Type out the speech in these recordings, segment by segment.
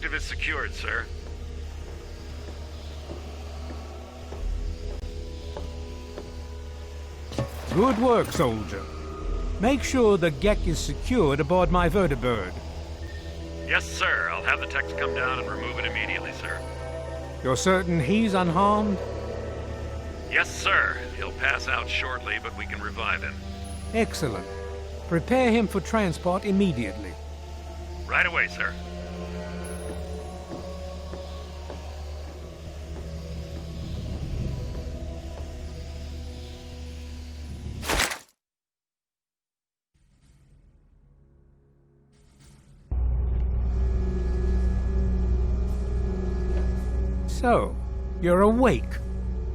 Objective is secured, sir. Good work, soldier. Make sure the Gek is secured aboard my vertibird. Yes, sir. I'll have the techs come down and remove it immediately, sir. You're certain he's unharmed? Yes, sir. He'll pass out shortly, but we can revive him. Excellent. Prepare him for transport immediately. Right away, sir. So, you're awake.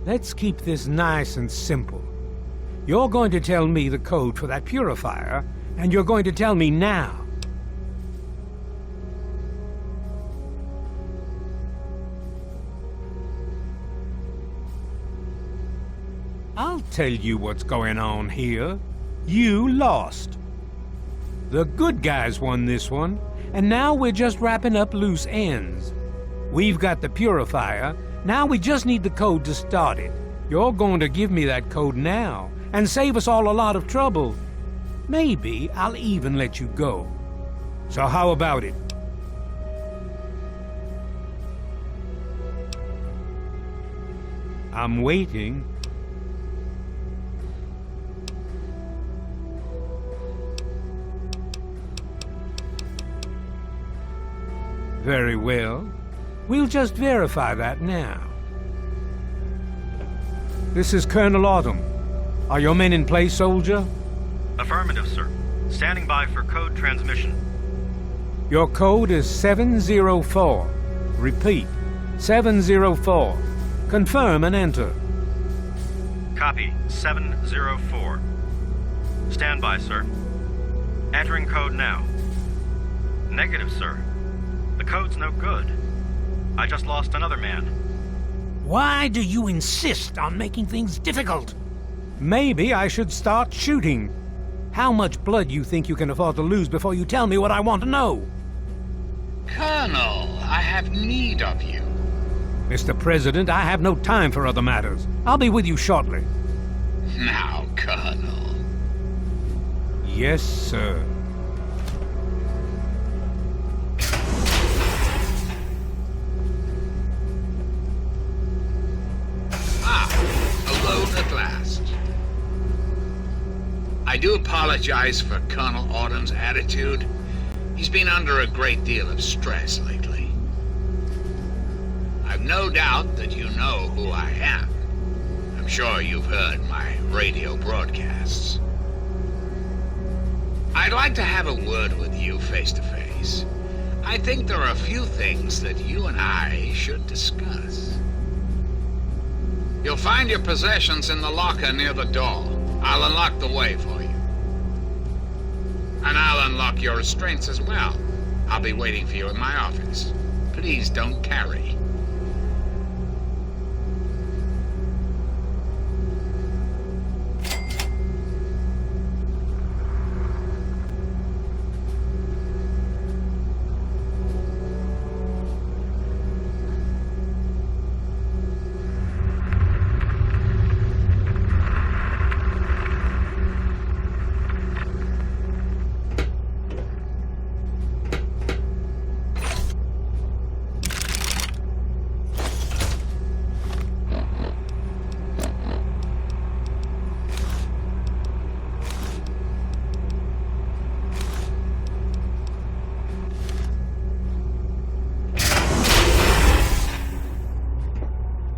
Let's keep this nice and simple. You're going to tell me the code for that purifier, and you're going to tell me now. I'll tell you what's going on here. You lost. The good guys won this one, and now we're just wrapping up loose ends. We've got the purifier. Now we just need the code to start it. You're going to give me that code now and save us all a lot of trouble. Maybe I'll even let you go. So how about it? I'm waiting. Very well. We'll just verify that now. This is Colonel Autumn. Are your men in place, soldier? Affirmative, sir. Standing by for code transmission. Your code is 704. Repeat, 704. Confirm and enter. Copy, 704. Stand by, sir. Entering code now. Negative, sir. The code's no good. I just lost another man. Why do you insist on making things difficult? Maybe I should start shooting. How much blood you think you can afford to lose before you tell me what I want to know? Colonel, I have need of you. Mr. President, I have no time for other matters. I'll be with you shortly. Now, Colonel. Yes, sir. Alone at last. I do apologize for Colonel Autumn's attitude. He's been under a great deal of stress lately. I've no doubt that you know who I am. I'm sure you've heard my radio broadcasts. I'd like to have a word with you face to face. I think there are a few things that you and I should discuss. You'll find your possessions in the locker near the door. I'll unlock the way for you. And I'll unlock your restraints as well. I'll be waiting for you in my office. Please don't carry.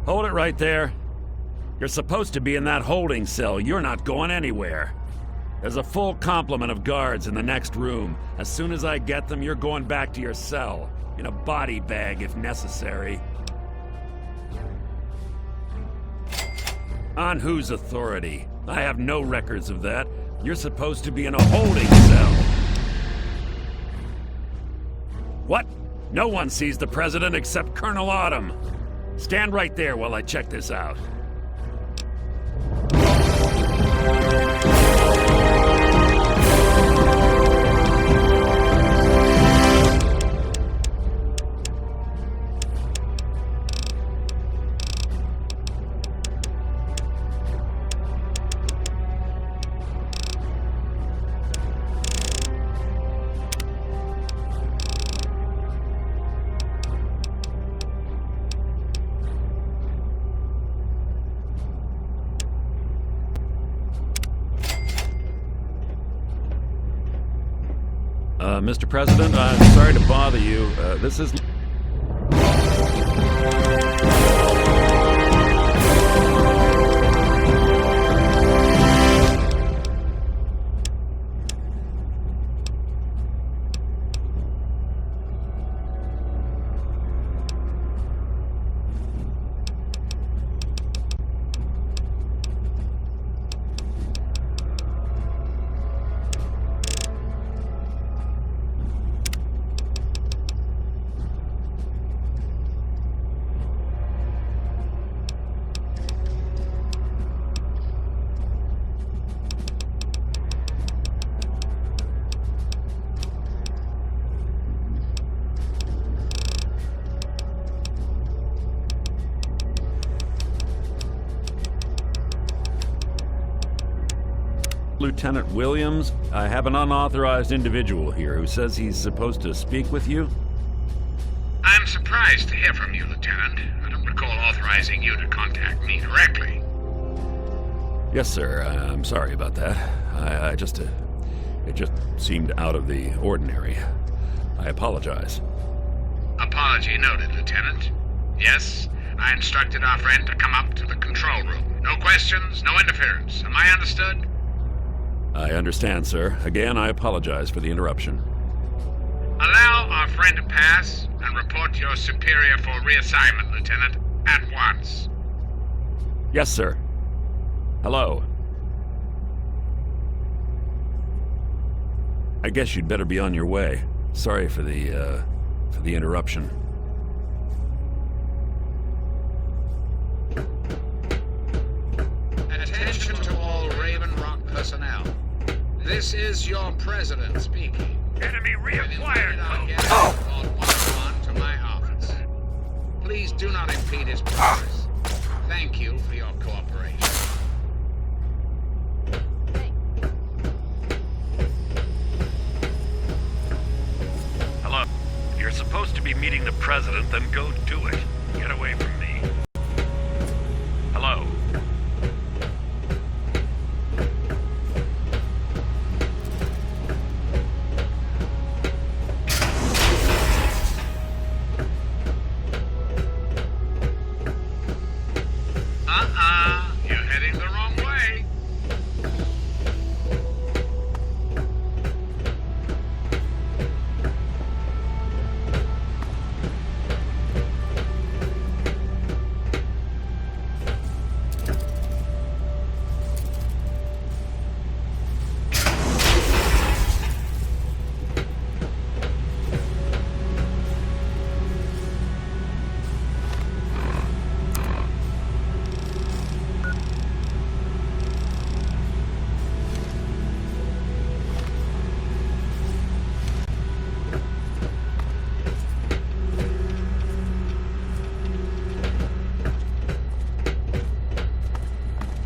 Hold it right there. You're supposed to be in that holding cell. You're not going anywhere. There's a full complement of guards in the next room. As soon as I get them, you're going back to your cell. In a body bag, if necessary. On whose authority? I have no records of that. You're supposed to be in a holding cell. What? No one sees the President except Colonel Autumn. Stand right there while I check this out. Mr. President, I'm sorry to bother you. This is... Lieutenant Williams, I have an unauthorized individual here who says he's supposed to speak with you. I'm surprised to hear from you, Lieutenant. I don't recall authorizing you to contact me directly. Yes, sir. I'm sorry about that. It just seemed out of the ordinary. I apologize. Apology noted, Lieutenant. Yes, I instructed our friend to come up to the control room. No questions, no interference. Am I understood? I understand, sir. Again, I apologize for the interruption. Allow our friend to pass and report to your superior for reassignment, Lieutenant, at once. Yes, sir. Hello. I guess you'd better be on your way. Sorry for the interruption. Attention to all Raven Rock personnel. This is your president speaking. Enemy reacquired. Called 101 to my office. Please do not impede his progress. Thank you for your cooperation. Hello. If you're supposed to be meeting the president, then go do it. Get away from me. Hello. You're heading the wrong way.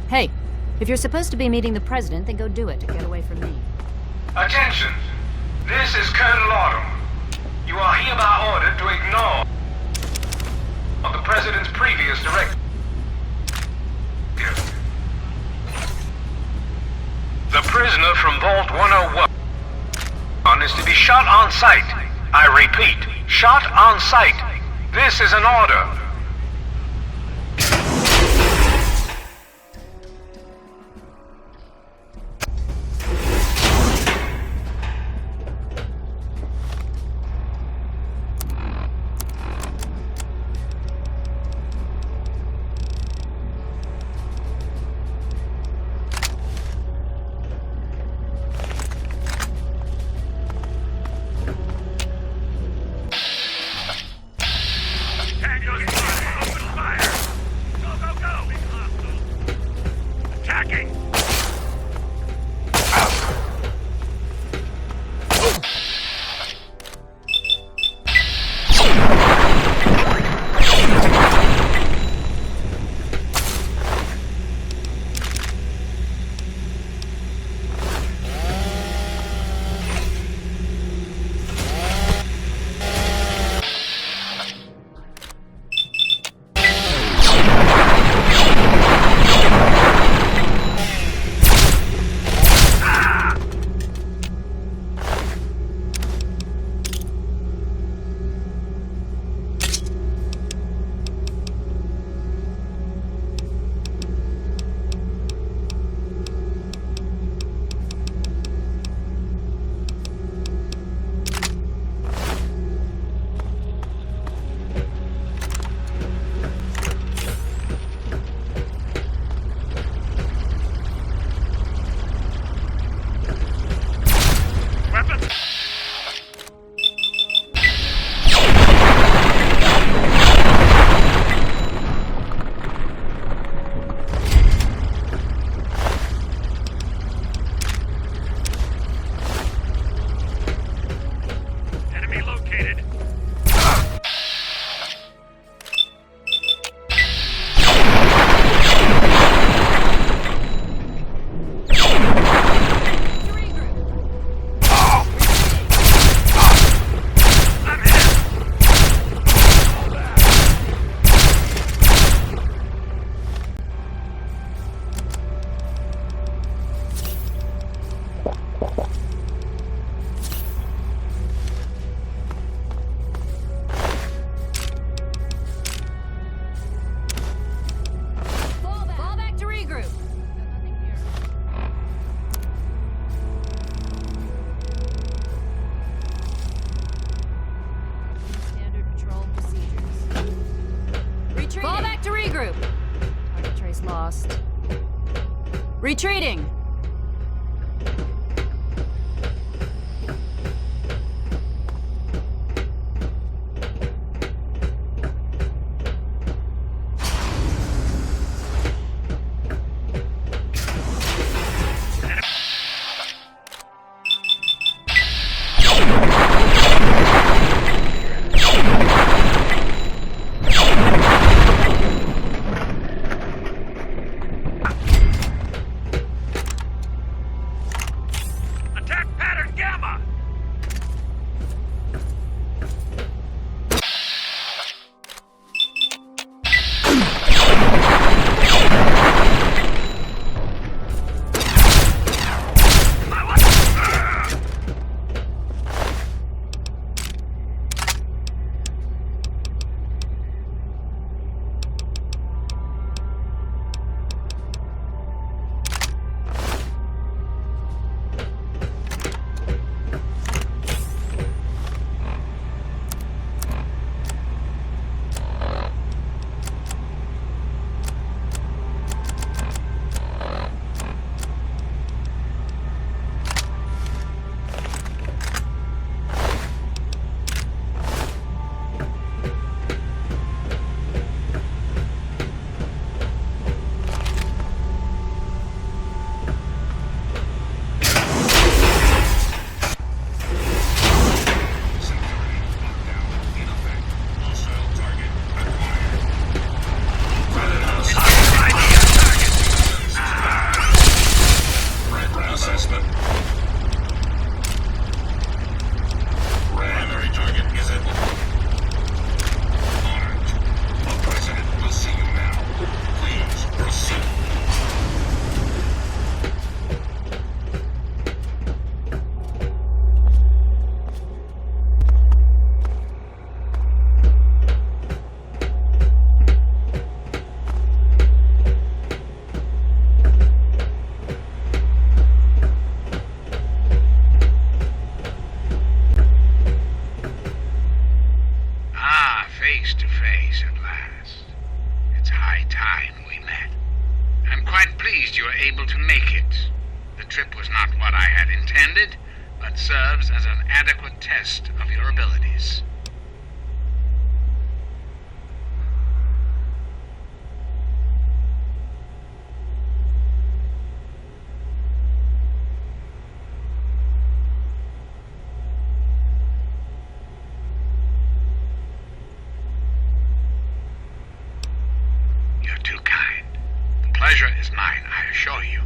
Hey, if you're supposed to be meeting the president, then go do it. Get away from me. Attention! This is Colonel Autumn. You are hereby ordered to ignore the President's previous directive. The prisoner from Vault 101 is to be shot on sight. I repeat, shot on sight. This is an order. Tango's lost. Retreating! Serves as an adequate test of your abilities. You're too kind. The pleasure is mine, I assure you.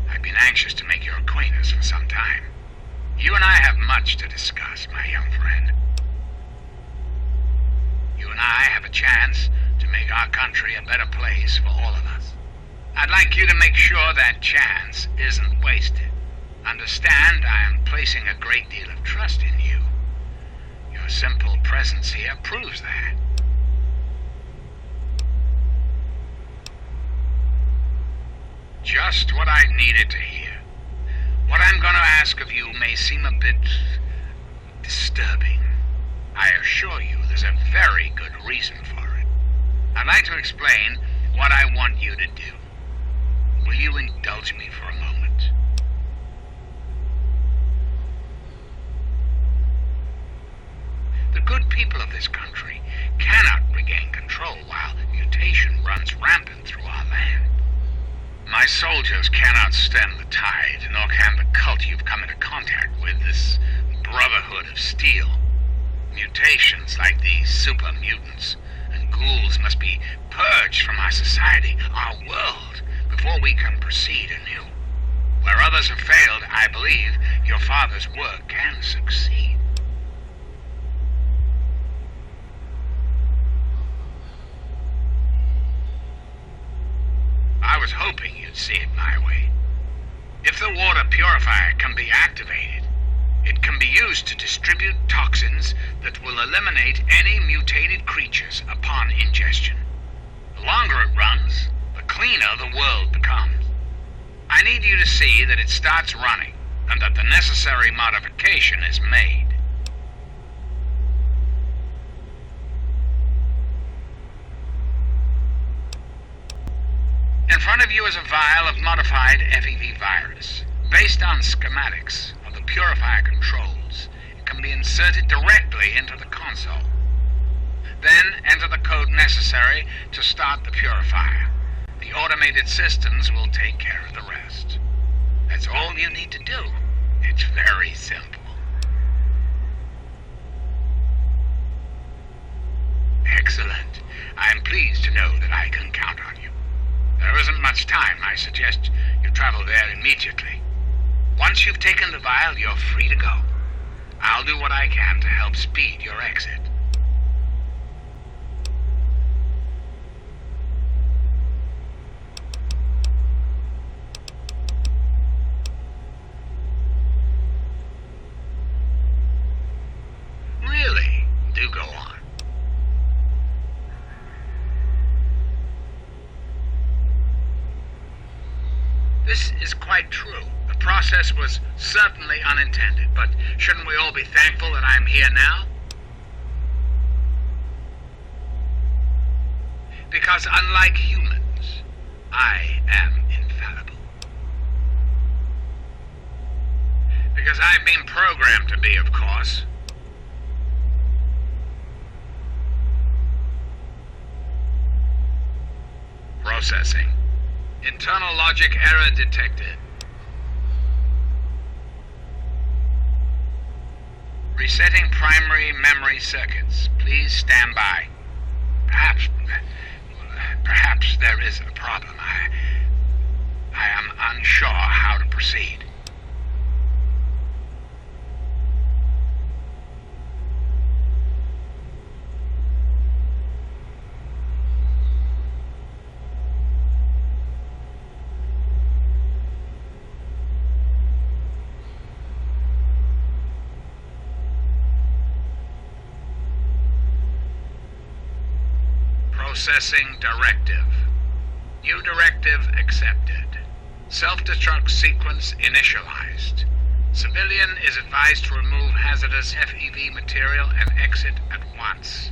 I've been anxious to make your acquaintance for some time. You and I have much to discuss, my young friend. You and I have a chance to make our country a better place for all of us. I'd like you to make sure that chance isn't wasted. Understand, I am placing a great deal of trust in you. Your simple presence here proves that. Just what I needed to hear. What I'm going to ask of you may seem a bit disturbing. I assure you there's a very good reason for it. I'd like to explain what I want you to do. Will you indulge me for a moment? The good people of this country cannot regain control while mutation runs rampant through our land. My soldiers cannot stem the tide, nor can the cult you've come into contact with, this Brotherhood of Steel. Mutations like these super mutants and ghouls must be purged from our society, our world, before we can proceed anew. Where others have failed, I believe your father's work can succeed. I was hoping you'd see it my way. If the water purifier can be activated, it can be used to distribute toxins that will eliminate any mutated creatures upon ingestion. The longer it runs, the cleaner the world becomes. I need you to see that it starts running, and that the necessary modification is made. In front of you is a vial of modified FEV virus. Based on schematics of the purifier controls, it can be inserted directly into the console. Then enter the code necessary to start the purifier. The automated systems will take care of the rest. That's all you need to do. It's very simple. Excellent. I'm pleased to know that I can count on you. There isn't much time. I suggest you travel there immediately. Once you've taken the vial, you're free to go. I'll do what I can to help speed your exit. Really? Do go on. This is quite true. The process was certainly unintended, but shouldn't we all be thankful that I'm here now? Because unlike humans, I am infallible. Because I've been programmed to be, of course. Processing. Internal logic error detected. Resetting primary memory circuits. Please stand by. Perhaps there is a problem. I am unsure how to proceed. Processing directive. New directive accepted. Self-destruct sequence initialized. Civilian is advised to remove hazardous FEV material and exit at once.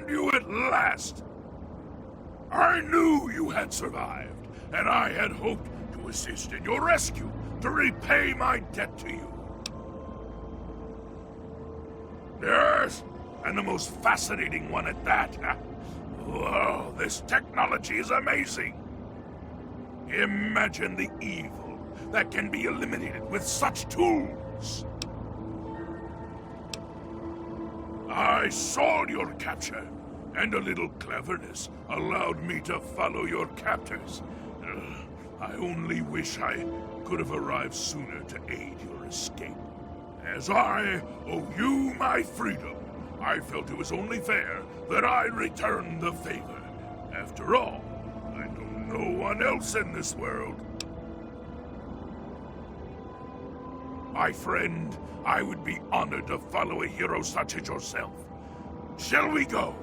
you at last! I knew you had survived, and I had hoped to assist in your rescue, to repay my debt to you. Yes, and the most fascinating one at that. Whoa, this technology is amazing. Imagine the evil that can be eliminated with such tools. I saw your capture, and a little cleverness allowed me to follow your captors. I only wish I could have arrived sooner to aid your escape. As I owe you my freedom, I felt it was only fair that I return the favor. After all, I know no one else in this world. My friend, I would be honored to follow a hero such as yourself. Shall we go?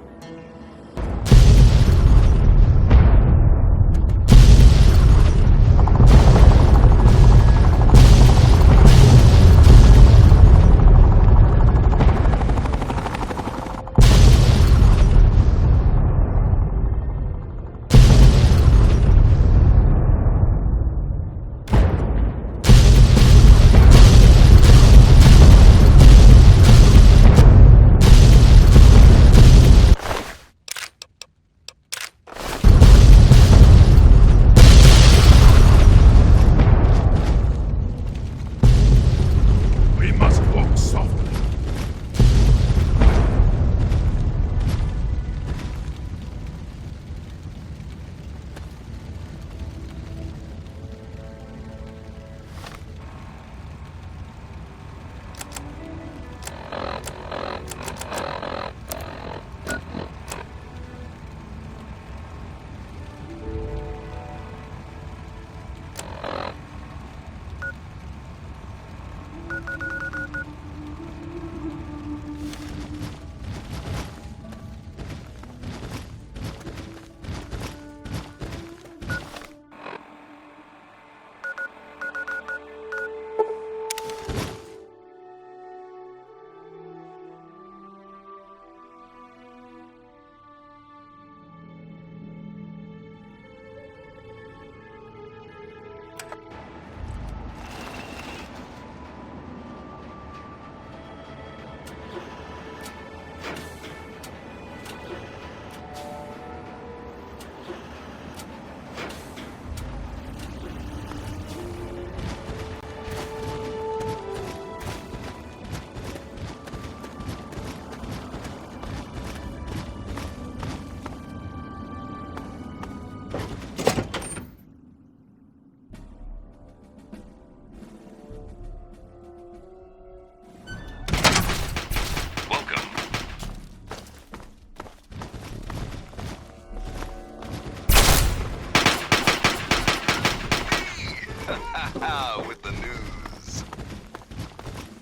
With the news.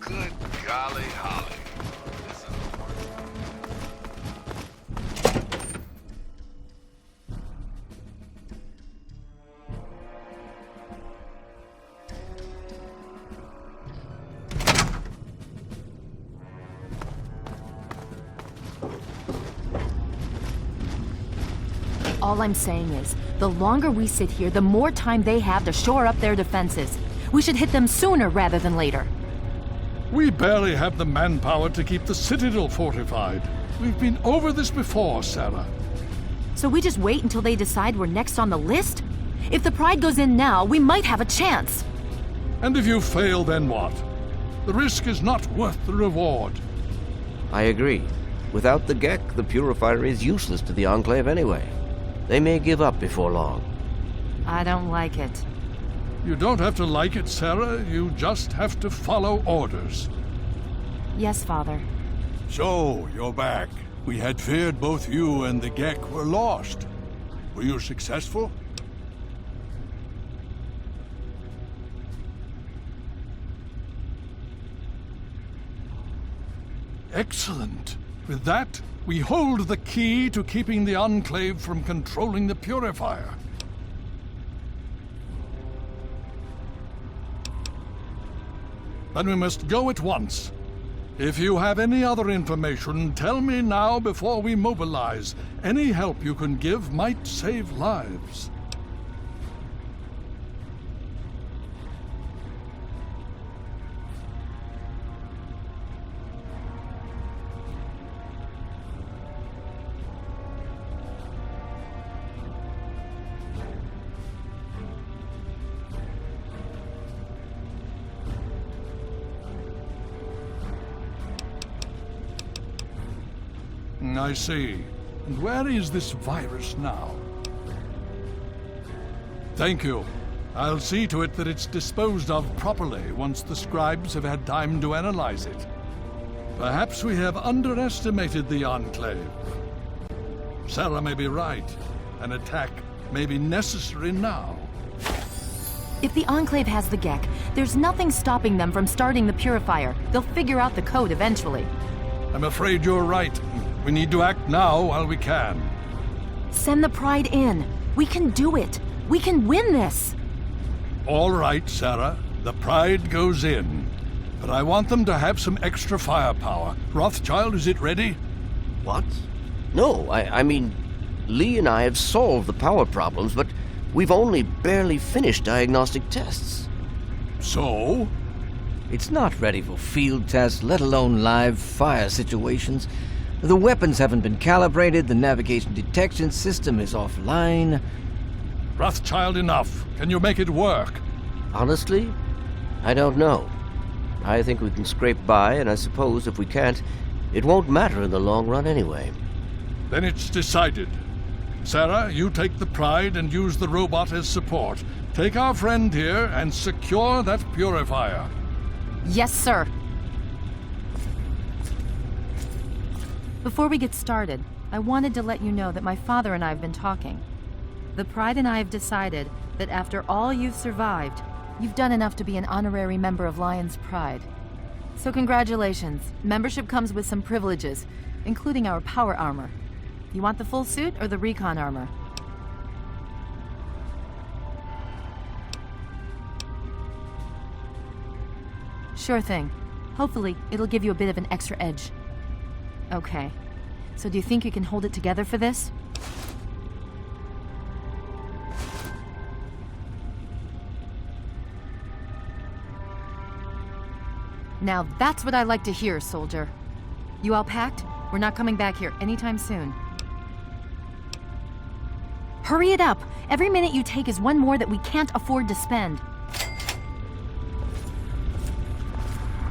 Good golly holly. All I'm saying is, the longer we sit here, the more time they have to shore up their defenses. We should hit them sooner rather than later. We barely have the manpower to keep the citadel fortified. We've been over this before, Sarah. So we just wait until they decide we're next on the list? If the Pride goes in now, we might have a chance. And if you fail, then what? The risk is not worth the reward. I agree. Without the Gek, the Purifier is useless to the Enclave anyway. They may give up before long. I don't like it. You don't have to like it, Sarah. You just have to follow orders. Yes, Father. So, you're back. We had feared both you and the Gek were lost. Were you successful? Excellent. With that, we hold the key to keeping the Enclave from controlling the Purifier. Then we must go at once. If you have any other information, tell me now before we mobilize. Any help you can give might save lives. I see. And where is this virus now? Thank you. I'll see to it that it's disposed of properly once the scribes have had time to analyze it. Perhaps we have underestimated the Enclave. Sarah may be right. An attack may be necessary now. If the Enclave has the Gek, there's nothing stopping them from starting the Purifier. They'll figure out the code eventually. I'm afraid you're right. We need to act now while we can. Send the Pride in. We can do it. We can win this. All right, Sarah. The Pride goes in. But I want them to have some extra firepower. Rothschild, is it ready? What? No, I mean, Lee and I have solved the power problems, but we've only barely finished diagnostic tests. So? It's not ready for field tests, let alone live fire situations. The weapons haven't been calibrated, the navigation detection system is offline. Rothschild, enough. Can you make it work? Honestly, I don't know. I think we can scrape by, and I suppose if we can't, it won't matter in the long run anyway. Then it's decided. Sarah, you take the Pride and use the robot as support. Take our friend here and secure that purifier. Yes, sir. Before we get started, I wanted to let you know that my father and I have been talking. The Pride and I have decided that after all you've survived, you've done enough to be an honorary member of Lion's Pride. So congratulations. Membership comes with some privileges, including our power armor. You want the full suit or the recon armor? Sure thing. Hopefully, it'll give you a bit of an extra edge. Okay. So do you think you can hold it together for this? Now that's what I like to hear, soldier. You all packed? We're not coming back here anytime soon. Hurry it up! Every minute you take is one more that we can't afford to spend.